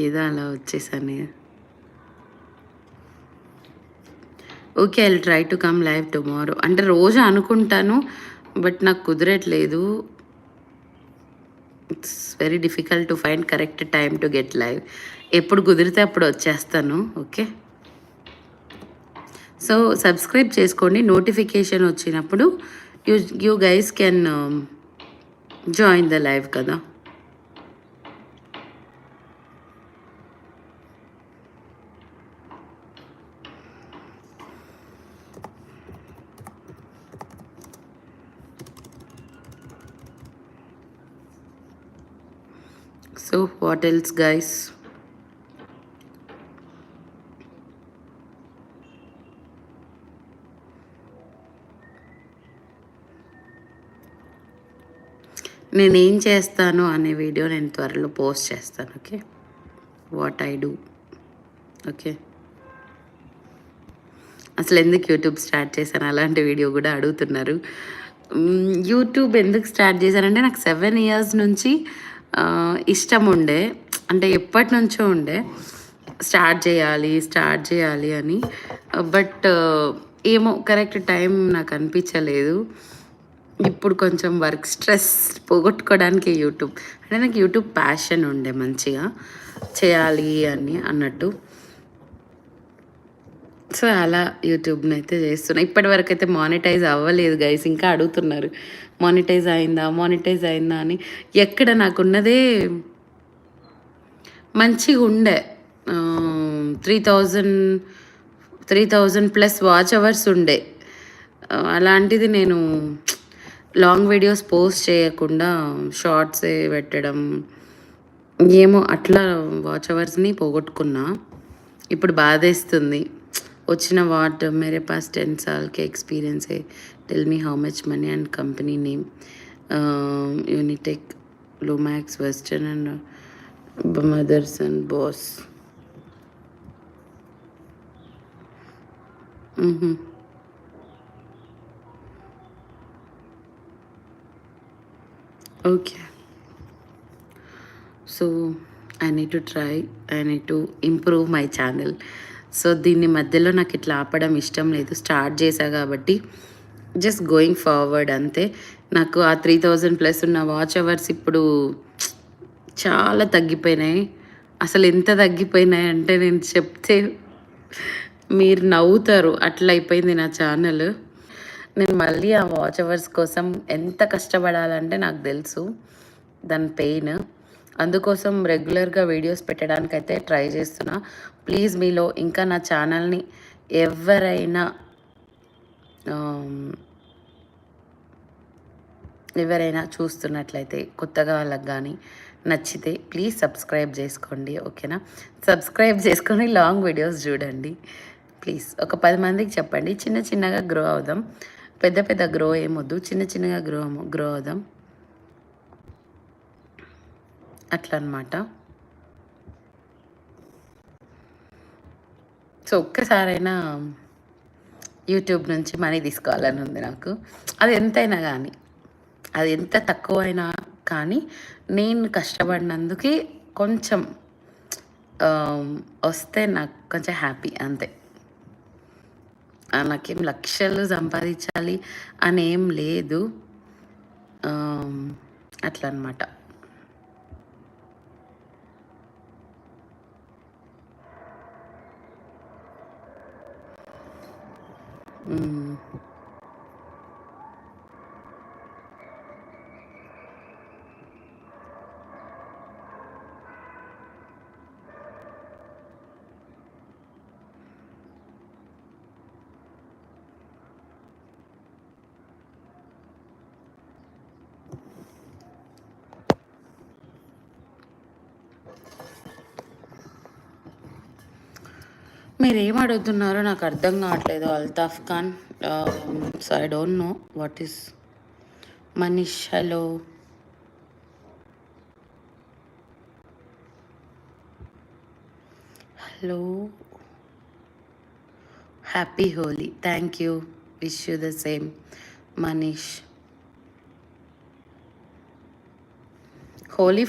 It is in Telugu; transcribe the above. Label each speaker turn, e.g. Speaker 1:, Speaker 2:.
Speaker 1: ఏదో అలా వచ్చేసాను. Okay, I will try to come live tomorrow. అంటే రోజు అనుకుంటాను, బట్ నాకు కుదరట్లేదు. It's very difficult to find correct time to get live. ఎప్పుడు కుదిరితే అప్పుడు వచ్చేస్తాను. ఓకే, సో సబ్స్క్రైబ్ చేసుకోండి. నోటిఫికేషన్ వచ్చినప్పుడు you guys can join the live కదా. So what else guys? నేనేం చేస్తాను అనే వీడియో నేను త్వరలో పోస్ట్ చేస్తాను. Okay, what I do. Okay, అసలు ఎందుకు యూట్యూబ్ స్టార్ట్ చేశాను అలాంటి వీడియో కూడా అడుగుతున్నారు. యూట్యూబ్ ఎందుకు స్టార్ట్ చేశానంటే నాకు 7 years నుంచి ఇష్టం ఉండే, అంటే ఎప్పటి నుంచో ఉండే స్టార్ట్ చేయాలి అని. బట్ ఏమో కరెక్ట్ టైం నాకు అనిపించలేదు. ఇప్పుడు కొంచెం వర్క్ స్ట్రెస్ పోగొట్టుకోవడానికి యూట్యూబ్, అంటే నాకు యూట్యూబ్ ప్యాషన్ ఉండే మంచిగా చేయాలి అని అన్నట్టు. సో అలా యూట్యూబ్ని అయితే చేస్తున్నా. ఇప్పటి వరకు అయితే మానిటైజ్ అవ్వలేదు గైస్, ఇంకా అడుగుతున్నారు మానిటైజ్ అయిందా అని. ఎక్కడ నాకున్నదే మంచిగా ఉండే 3000 ప్లస్ వాచ్ అవర్స్ ఉండే. అలాంటిది నేను లాంగ్ వీడియోస్ పోస్ట్ చేయకుండా షార్ట్సే పెట్టడం, ఏమో అట్లా వాచ్ అవర్స్ని పోగొట్టుకున్నా. ఇప్పుడు బాధేస్తుంది. వచ్చిన వాట్ మేరే పాస్ 10 साल के एक्सपीरियंस है, tell me how much money and company name, Unitech, Lomax, western and mothers and boss. Okay, so I need to try, I need to improve my channel. So దీన్ని మధ్యలో నాకు ఇట్లా ఆపడం ఇష్టం లేదు. స్టార్ట్ చేశా కాబట్టి జస్ట్ గోయింగ్ ఫార్వర్డ్ అంతే. నాకు ఆ 3000 ప్లస్ ఉన్న వాచ్ అవర్స్ ఇప్పుడు చాలా తగ్గిపోయినాయి. అసలు ఎంత తగ్గిపోయినాయి అంటే నేను చెప్తే మీరు నవ్వుతారు, అట్లా అయిపోయింది నా ఛానల్. నేను మళ్ళీ ఆ వాచ్ అవర్స్ కోసం ఎంత కష్టపడాలంటే నాకు తెలుసు దాని పెయిన్. అందుకోసం రెగ్యులర్గా వీడియోస్ పెట్టడానికైతే ట్రై చేస్తున్నా. ప్లీజ్ మీలో ఇంకా నా ఛానల్ని ఎవరైనా చూస్తున్నట్లయితే కొత్తగా వాళ్ళకి కానీ నచ్చితే ప్లీజ్ సబ్స్క్రైబ్ చేసుకోండి. ఓకేనా, సబ్స్క్రైబ్ చేసుకొని లాంగ్ వీడియోస్ చూడండి ప్లీజ్. ఒక 10 మందికి చెప్పండి. చిన్న చిన్నగా గ్రో అవుదాం, పెద్ద పెద్ద గ్రో ఏమొద్దు, చిన్న చిన్నగా గ్రో అవుదాం, అట్లా అనమాట. సో ఒక్కసారైనా యూట్యూబ్ నుంచి మనీ తీసుకోవాలని ఉంది నాకు. అది ఎంతైనా కానీ, అది ఎంత తక్కువైనా కానీ నేను కష్టపడినందుకే కొంచెం వస్తే నాకు కొంచెం హ్యాపీ అంతే. నాకేం లక్షలు సంపాదించాలి అని ఏం లేదు, అట్లా అనమాట. మీరు ఏం అడుగుతున్నారో నాకు అర్థం కావట్లేదు. Altaf Khan, so I don't know what is. Manish, hello. Hello, happy Holi. Thank you, wish you the same Manish. Holi